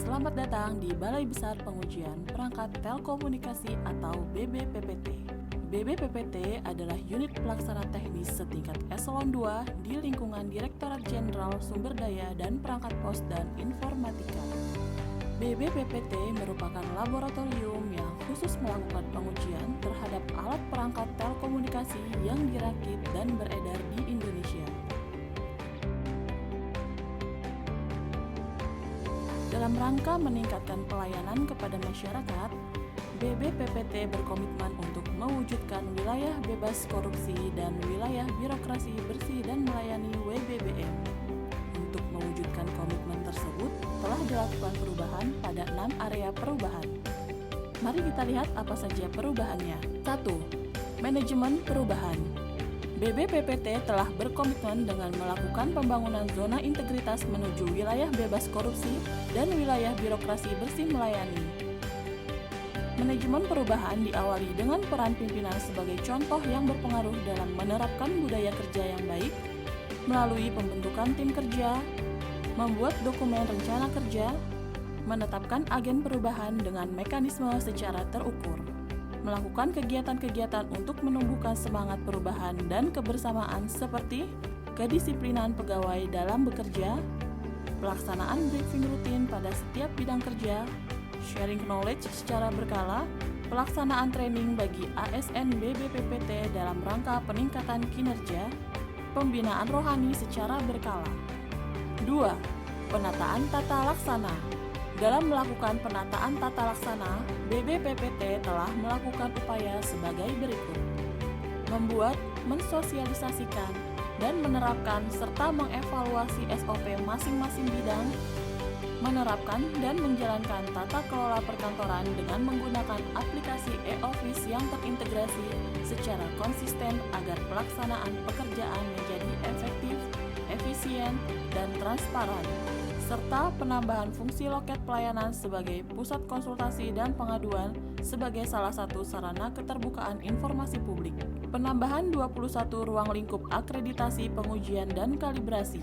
Selamat datang di Balai Besar Pengujian Perangkat Telekomunikasi atau BBPPT. BBPPT adalah unit pelaksana teknis setingkat eselon 2 di lingkungan Direktorat Jenderal Sumber Daya dan Perangkat Pos dan Informatika. BBPPT merupakan laboratorium yang khusus melakukan pengujian terhadap alat perangkat telekomunikasi yang dirakit dan beredar di Indonesia. Dalam rangka meningkatkan pelayanan kepada masyarakat, BBPPT berkomitmen untuk mewujudkan wilayah bebas korupsi dan wilayah birokrasi bersih dan melayani WBBM. Untuk mewujudkan komitmen tersebut, telah dilakukan perubahan pada 6 area perubahan. Mari kita lihat apa saja perubahannya. 1. Manajemen perubahan. BBPPT telah berkomitmen dengan melakukan pembangunan zona integritas menuju wilayah bebas korupsi dan wilayah birokrasi bersih melayani. Manajemen perubahan diawali dengan peran pimpinan sebagai contoh yang berpengaruh dalam menerapkan budaya kerja yang baik, melalui pembentukan tim kerja, membuat dokumen rencana kerja, menetapkan agen perubahan dengan mekanisme secara terukur, melakukan kegiatan-kegiatan untuk menumbuhkan semangat perubahan dan kebersamaan seperti kedisiplinan pegawai dalam bekerja, pelaksanaan briefing rutin pada setiap bidang kerja, sharing knowledge secara berkala, pelaksanaan training bagi ASN BBPPT dalam rangka peningkatan kinerja, pembinaan rohani secara berkala. 2. Penataan tata laksana. Dalam melakukan penataan tata laksana, BBPPT telah melakukan upaya sebagai berikut: membuat, mensosialisasikan, dan menerapkan serta mengevaluasi SOP masing-masing bidang, menerapkan dan menjalankan tata kelola perkantoran dengan menggunakan aplikasi e-office yang terintegrasi secara konsisten agar pelaksanaan pekerjaan menjadi efektif, efisien, dan transparan, serta penambahan fungsi loket pelayanan sebagai pusat konsultasi dan pengaduan sebagai salah satu sarana keterbukaan informasi publik. Penambahan 21 ruang lingkup akreditasi pengujian dan kalibrasi.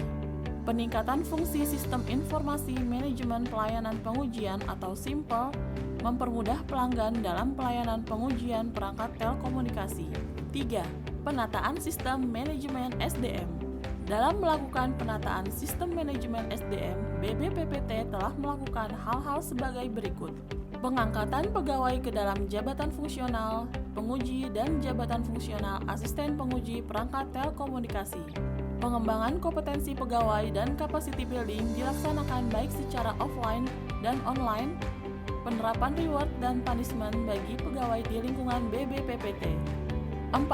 Peningkatan fungsi sistem informasi manajemen pelayanan pengujian atau SIMPE mempermudah pelanggan dalam pelayanan pengujian perangkat telekomunikasi. 3. Penataan sistem manajemen SDM. Dalam melakukan penataan sistem manajemen SDM, BBPPT telah melakukan hal-hal sebagai berikut: pengangkatan pegawai ke dalam jabatan fungsional, penguji dan jabatan fungsional asisten penguji perangkat telekomunikasi. Pengembangan kompetensi pegawai dan capacity building dilaksanakan baik secara offline dan online. Penerapan reward dan punishment bagi pegawai di lingkungan BBPPT. 4.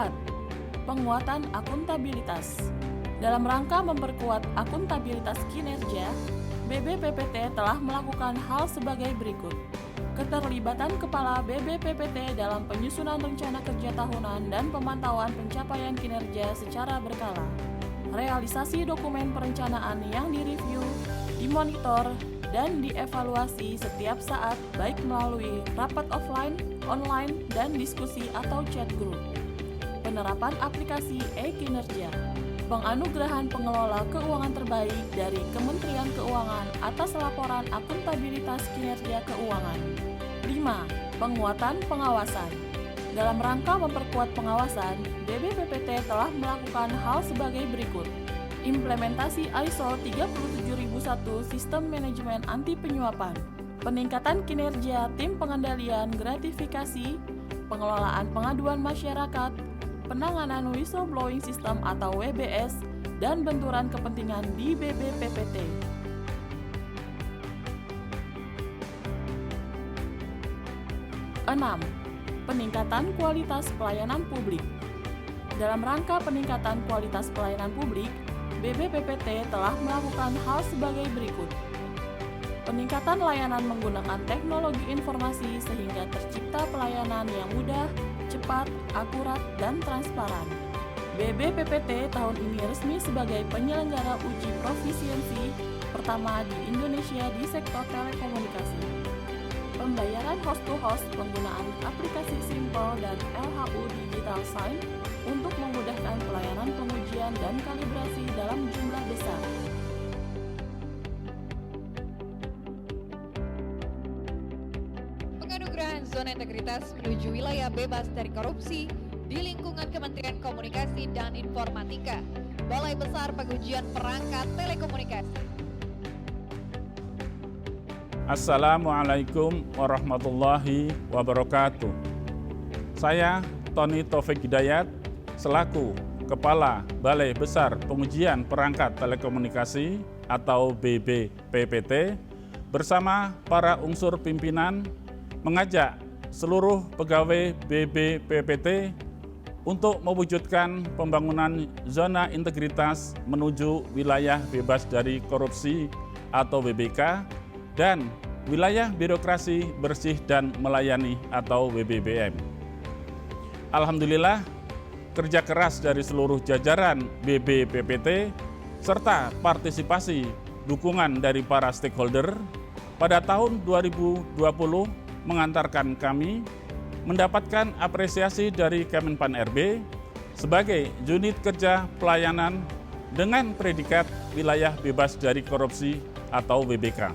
Penguatan akuntabilitas. Dalam rangka memperkuat akuntabilitas kinerja, BBPPT telah melakukan hal sebagai berikut: keterlibatan Kepala BBPPT dalam penyusunan rencana kerja tahunan dan pemantauan pencapaian kinerja secara berkala, realisasi dokumen perencanaan yang direview, dimonitor, dan dievaluasi setiap saat baik melalui rapat offline, online, dan diskusi atau chat group, penerapan aplikasi e-kinerja, penganugerahan pengelola keuangan terbaik dari Kementerian Keuangan atas laporan akuntabilitas kinerja keuangan. 5. Penguatan pengawasan. Dalam rangka memperkuat pengawasan, BBPPT telah melakukan hal sebagai berikut: implementasi ISO 37001 Sistem Manajemen Anti Penyuapan, peningkatan kinerja tim pengendalian gratifikasi, pengelolaan pengaduan masyarakat, penanganan whistleblowing system atau WBS, dan benturan kepentingan di BBPPT. 6. Peningkatan kualitas pelayanan publik. Dalam rangka peningkatan kualitas pelayanan publik, BBPPT telah melakukan hal sebagai berikut: peningkatan layanan menggunakan teknologi informasi sehingga tercipta pelayanan yang mudah, cepat, akurat, dan transparan. BBPPT tahun ini resmi sebagai penyelenggara uji profisiensi pertama di Indonesia di sektor telekomunikasi. Pembayaran host-to-host penggunaan aplikasi SIMPE dan LHU Digital Sign untuk memudahkan pelayanan pengujian dan kalibrasi dalam jumlah besar. zona integritas menuju wilayah bebas dari korupsi di lingkungan Kementerian Komunikasi dan Informatika, Balai Besar Pengujian Perangkat Telekomunikasi. Assalamualaikum warahmatullahi wabarakatuh. Saya Tony Taufik Hidayat selaku Kepala Balai Besar Pengujian Perangkat Telekomunikasi atau BBPPT bersama para unsur pimpinan mengajak seluruh pegawai BBPPT untuk mewujudkan pembangunan zona integritas menuju wilayah bebas dari korupsi atau WBK dan wilayah birokrasi bersih dan melayani atau WBBM. Alhamdulillah, kerja keras dari seluruh jajaran BBPPT serta partisipasi dukungan dari para stakeholder pada tahun 2020 mengantarkan kami mendapatkan apresiasi dari Kemenpan RB sebagai unit kerja pelayanan dengan predikat wilayah bebas dari korupsi atau WBK.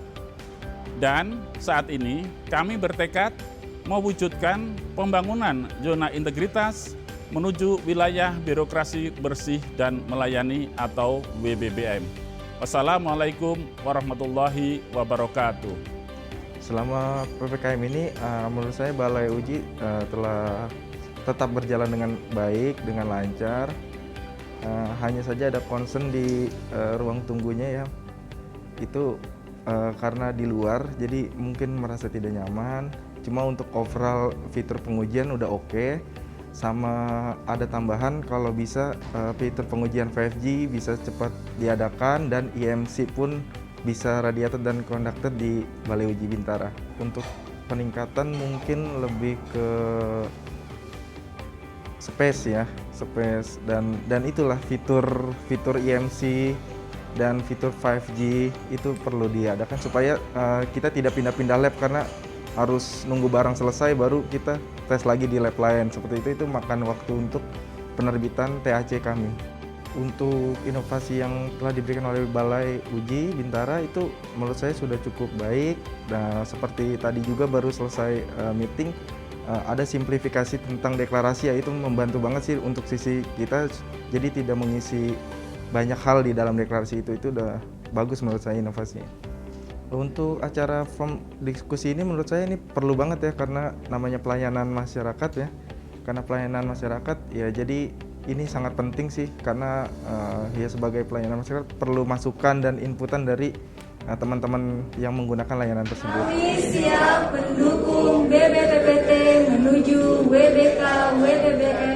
Dan saat ini kami bertekad mewujudkan pembangunan zona integritas menuju wilayah birokrasi bersih dan melayani atau WBBM. Wassalamualaikum warahmatullahi wabarakatuh. Selama PPKM ini menurut saya Balai Uji telah tetap berjalan dengan baik, dengan lancar. Hanya saja ada concern di ruang tunggunya ya. Itu karena di luar jadi mungkin merasa tidak nyaman. Cuma untuk overall fitur pengujian udah oke. Sama ada tambahan kalau bisa fitur pengujian 5G bisa cepat diadakan dan IMC pun bisa radiator dan konduktor di Balai Uji Bintara. Untuk peningkatan mungkin lebih ke space dan itulah fitur IMC dan fitur 5G itu perlu diadakan supaya kita tidak pindah-pindah lab karena harus nunggu barang selesai baru kita tes lagi di lab lain. Seperti itu makan waktu untuk penerbitan THC kami. Untuk inovasi yang telah diberikan oleh Balai Uji Bintara itu menurut saya sudah cukup baik. Nah, seperti tadi juga baru selesai meeting, ada simplifikasi tentang deklarasi, ya itu membantu banget sih untuk sisi kita. Jadi tidak mengisi banyak hal di dalam deklarasi itu udah bagus menurut saya inovasinya. Untuk acara forum diskusi ini menurut saya ini perlu banget ya karena namanya pelayanan masyarakat ya. Karena pelayanan masyarakat ya jadi ini sangat penting sih karena ya sebagai pelayanan masyarakat perlu masukan dan inputan dari teman-teman yang menggunakan layanan tersebut. Kami siap mendukung BBPPT menuju WBK WBBM